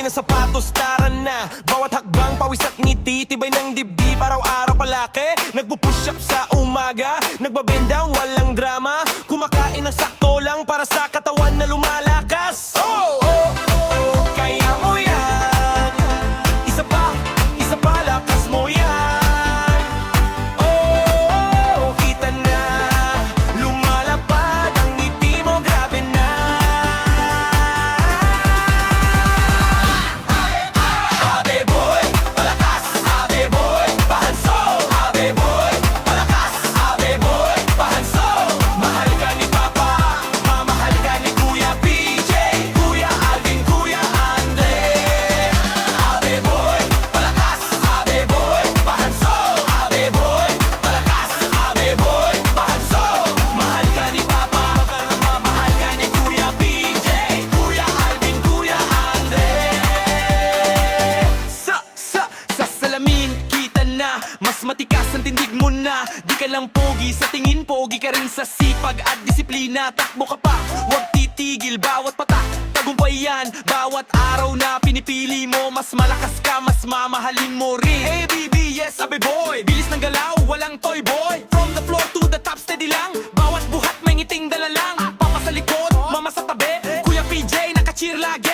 ng sapatos, tara na. Bawat hakbang, pawis at ngiti, tibay ng dibdib, araw-araw palaki. Nagpo-push up sa umaga, nagbabendang walang drama. Kumakain ng sakto lang para sa katawan na lumalakas. Oh, oh, oh, kaya mo yan. Isa pa, lakas mo yan. Oh, kita na, lumalapad ang ngiti mo, grabe na. Ate boy, palakas. Ate boy, pahanso. Ate boy, palakas. Ate boy, pahanso. Mahal ka ni Papa, mamahal ka ni Kuya PJ, Kuya Alvin, Kuya Andre. Ate boy, palakas. Ate boy, pahanso. Ate boy, palakas. Ate boy, pahanso. Mahal ka ni Papa, mamahal ka ni Kuya PJ, Kuya Alvin, Kuya Andre. Sa salamin, kita na, mas matikas ang tindig mo na. Di ka lang pogi sa tingin, pogi ka rin sa sipag at disiplina. Takbo ka pa, huwag titigil, bawat patak tagumpay yan. Bawat araw na pinipili mo, mas malakas ka, mas mamahalin mo rin. Hey baby, yes, sabi boy, bilis ng galaw, walang toy boy. From the floor to the top, steady lang. Bawat buhat may ngiting dala lang. Papa sa likod, mama sa tabi, Kuya PJ naka-cheer lagi.